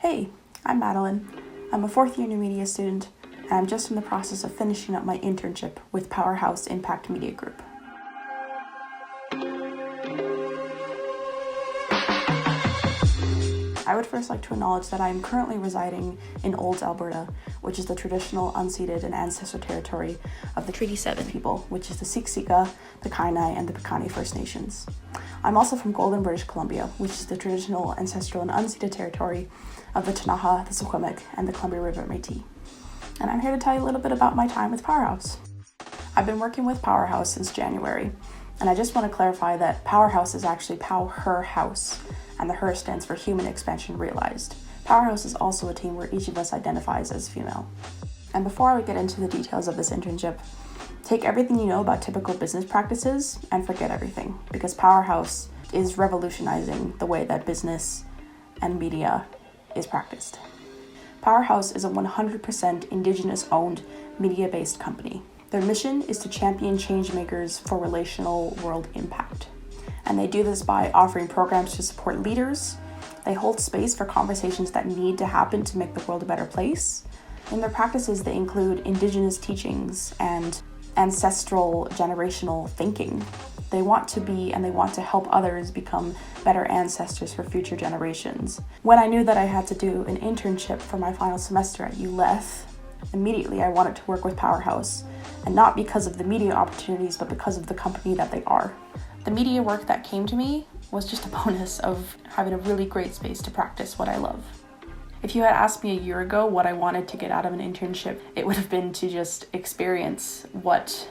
Hey, I'm Madeline. I'm a fourth year new media student, and I'm just in the process of finishing up my internship with PowHERhouse Impact Media Group. I would first like to acknowledge that I am currently residing in Olds, Alberta, which is the traditional unceded and ancestral territory of the Treaty 7 people, which is the Siksika, the Kainai, and the Piikani First Nations. I'm also from Golden, British Columbia, which is the traditional ancestral and unceded territory of the Ktunaxa, the Secwepemc, and the Columbia River Métis. And I'm here to tell you a little bit about my time with PowHERhouse. I've been working with PowHERhouse since January, and I just want to clarify that PowHERhouse is actually PowHERhouse, and the HER stands for Human Expansion Realized. PowHERhouse is also a team where each of us identifies as female. And before I get into the details of this internship, take everything you know about typical business practices and forget everything, because PowHERhouse is revolutionizing the way that business and media is practiced. PowHERhouse is a 100% Indigenous-owned, media-based company. Their mission is to champion changemakers for relational world impact. And they do this by offering programs to support leaders. They hold space for conversations that need to happen to make the world a better place. In their practices, they include Indigenous teachings and ancestral generational thinking. They want to be and they want to help others become better ancestors for future generations. When I knew that I had to do an internship for my final semester at ULETH, immediately I wanted to work with PowHERhouse, and not because of the media opportunities, but because of the company that they are. The media work that came to me was just a bonus of having a really great space to practice what I love. If you had asked me a year ago what I wanted to get out of an internship, it would have been to just experience what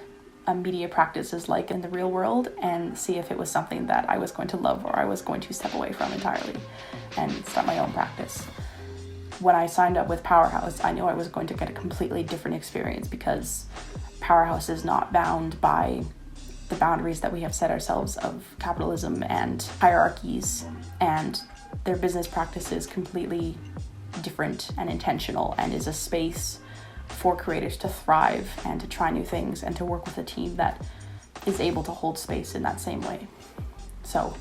a media practice is like in the real world and see if it was something that I was going to love or I was going to step away from entirely and start my own practice. When I signed up with PowHERhouse, I knew I was going to get a completely different experience because PowHERhouse is not bound by the boundaries that we have set ourselves of capitalism and hierarchies, and their business practice is completely different and intentional and is a space for creators to thrive and to try new things and to work with a team that is able to hold space in that same way. So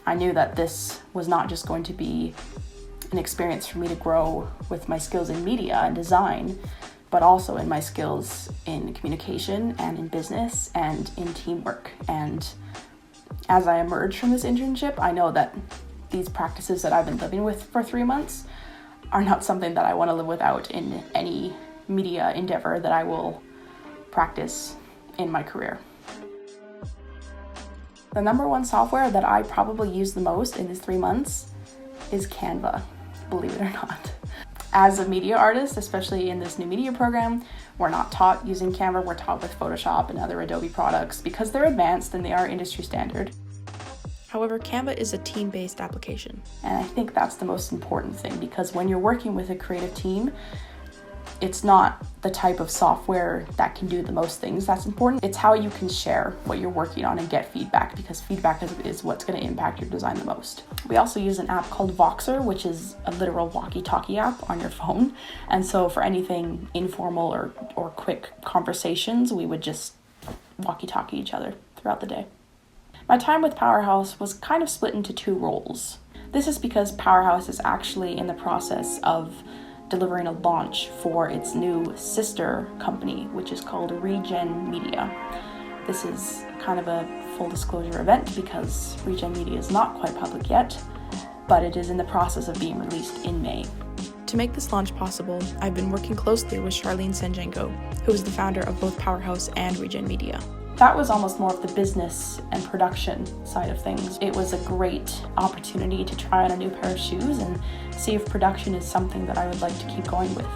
I knew that this was not just going to be an experience for me to grow with my skills in media and design, but also in my skills in communication and in business and in teamwork. And as I emerge from this internship, I know that these practices that I've been living with for 3 months are not something that I want to live without in any media endeavor that I will practice in my career. The number one software that I probably use the most in these 3 months is Canva, believe it or not. As a media artist, especially in this new media program, we're not taught using Canva, we're taught with Photoshop and other Adobe products because they're advanced and they are industry standard. However, Canva is a team-based application. And I think that's the most important thing, because when you're working with a creative team, it's not the type of software that can do the most things that's important. It's how you can share what you're working on and get feedback, because feedback is what's going to impact your design the most. We also use an app called Voxer, which is a literal walkie-talkie app on your phone. And so for anything informal or quick conversations, we would just walkie-talkie each other throughout the day. My time with PowHERhouse was kind of split into 2 roles. This is because PowHERhouse is actually in the process of delivering a launch for its new sister company, which is called Regen Media. This is kind of a full disclosure event because Regen Media is not quite public yet, but it is in the process of being released in May. To make this launch possible, I've been working closely with Charlene Senjango, who is the founder of both PowHERhouse and Regen Media. That was almost more of the business and production side of things. It was a great opportunity to try on a new pair of shoes and see if production is something that I would like to keep going with.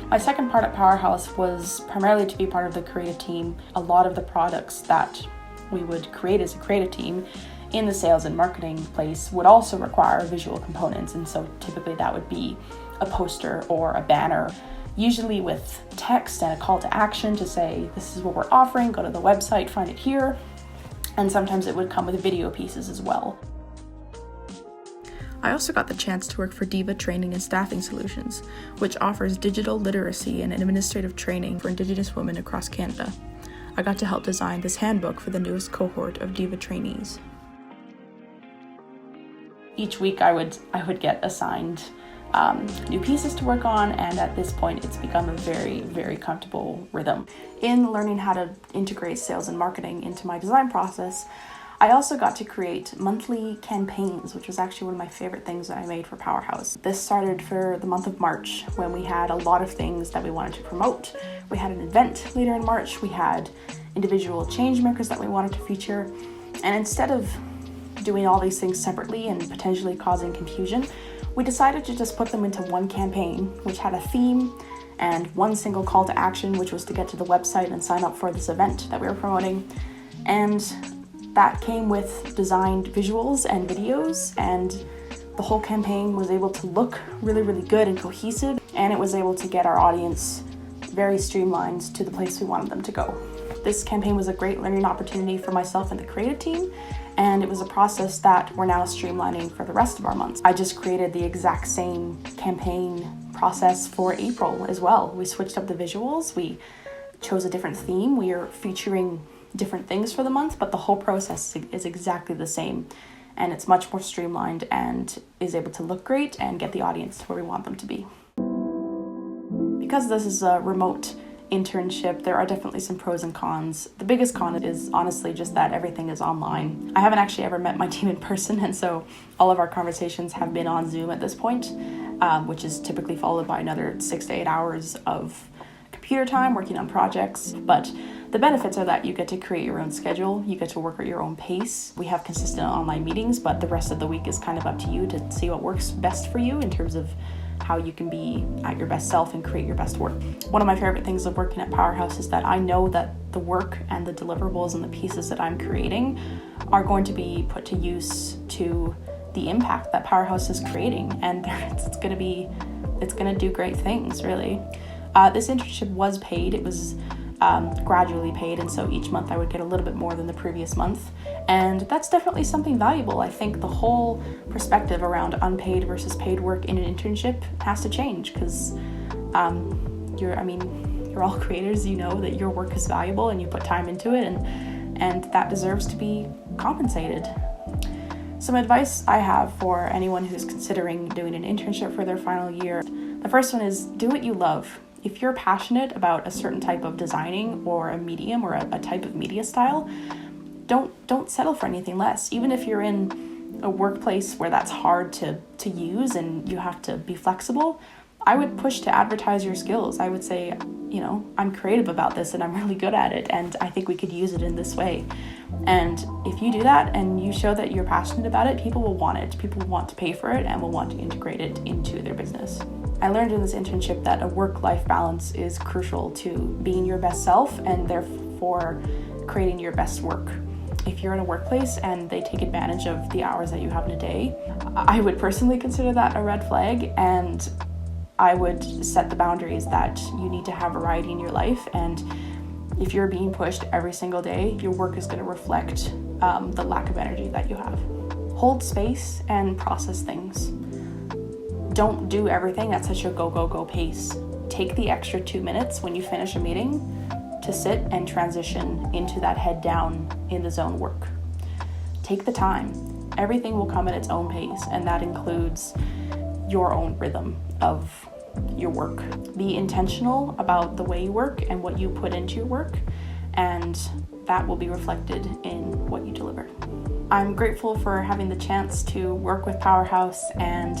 My second part at PowHERhouse was primarily to be part of the creative team. A lot of the products that we would create as a creative team in the sales and marketing place would also require visual components, and so typically that would be a poster or a banner, usually with text and a call to action to say, this is what we're offering, go to the website, find it here. And sometimes it would come with video pieces as well. I also got the chance to work for Diva Training and Staffing Solutions, which offers digital literacy and administrative training for Indigenous women across Canada. I got to help design this handbook for the newest cohort of Diva trainees. Each week I would get assigned new pieces to work on, and at this point it's become a very, very comfortable rhythm. In learning how to integrate sales and marketing into my design process, I also got to create monthly campaigns, which was actually one of my favorite things that I made for PowHERhouse. This started for the month of March, when we had a lot of things that we wanted to promote. We had an event later in March, we had individual change makers that we wanted to feature, and instead of doing all these things separately and potentially causing confusion, we decided to just put them into one campaign, which had a theme and one single call to action, which was to get to the website and sign up for this event that we were promoting. And that came with designed visuals and videos, and the whole campaign was able to look really, really good and cohesive, and it was able to get our audience very streamlined to the place we wanted them to go. This campaign was a great learning opportunity for myself and the creative team, and it was a process that we're now streamlining for the rest of our months. I just created the exact same campaign process for April as well. We switched up the visuals, we chose a different theme, we are featuring different things for the month, but the whole process is exactly the same, and it's much more streamlined and is able to look great and get the audience to where we want them to be. Because this is a remote internship, there are definitely some pros and cons. The biggest con is honestly just that everything is online. I haven't actually ever met my team in person, and so all of our conversations have been on Zoom at this point, which is typically followed by another 6 to 8 hours of computer time working on projects. But the benefits are that you get to create your own schedule, you get to work at your own pace. We have consistent online meetings, but the rest of the week is kind of up to you to see what works best for you in terms of how you can be at your best self and create your best work. One of my favorite things of working at PowHERhouse is that I know that the work and the deliverables and the pieces that I'm creating are going to be put to use to the impact that PowHERhouse is creating, and it's going to do great things, really. This internship was paid. It was gradually paid, and so each month I would get a little bit more than the previous month, and that's definitely something valuable. I think the whole perspective around unpaid versus paid work in an internship has to change, because you're all creators. You know that your work is valuable and you put time into it, and that deserves to be compensated. Some advice I have for anyone who's considering doing an internship for their final year: the first one is do what you love. If you're passionate about a certain type of designing or a medium or a type of media style, don't settle for anything less. Even if you're in a workplace where that's hard to use and you have to be flexible, I would push to advertise your skills. I would say, I'm creative about this and I'm really good at it, and I think we could use it in this way. And if you do that and you show that you're passionate about it, people will want it. People will want to pay for it and will want to integrate it into their business. I learned in this internship that a work-life balance is crucial to being your best self and therefore creating your best work. If you're in a workplace and they take advantage of the hours that you have in a day, I would personally consider that a red flag, and I would set the boundaries that you need to have variety in your life. And if you're being pushed every single day, your work is going to reflect the lack of energy that you have. Hold space and process things. Don't do everything at such a go pace. Take the extra 2 minutes when you finish a meeting to sit and transition into that head down in the zone work. Take the time. Everything will come at its own pace, and that includes your own rhythm of your work. Be intentional about the way you work and what you put into your work, and that will be reflected in what you deliver. I'm grateful for having the chance to work with PowHERhouse, and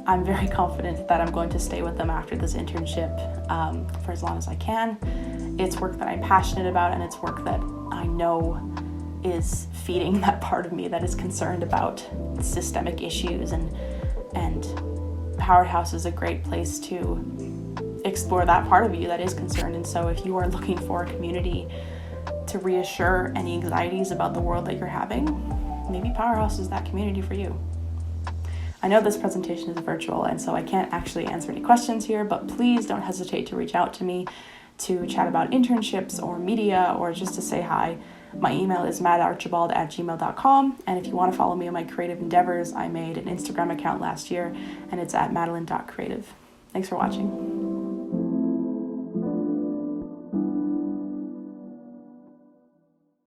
I'm very confident that I'm going to stay with them after this internship for as long as I can. It's work that I'm passionate about, and it's work that I know is feeding that part of me that is concerned about systemic issues, and PowHERhouse is a great place to explore that part of you that is concerned. And so if you are looking for a community to reassure any anxieties about the world that you're having, maybe PowHERhouse is that community for you. I know this presentation is virtual, and so I can't actually answer any questions here, but please don't hesitate to reach out to me to chat about internships or media, or just to say hi. My email is maddarchibald@gmail.com, and if you want to follow me on my creative endeavors, I made an Instagram account last year, and it's at madeline.creative. Thanks for watching.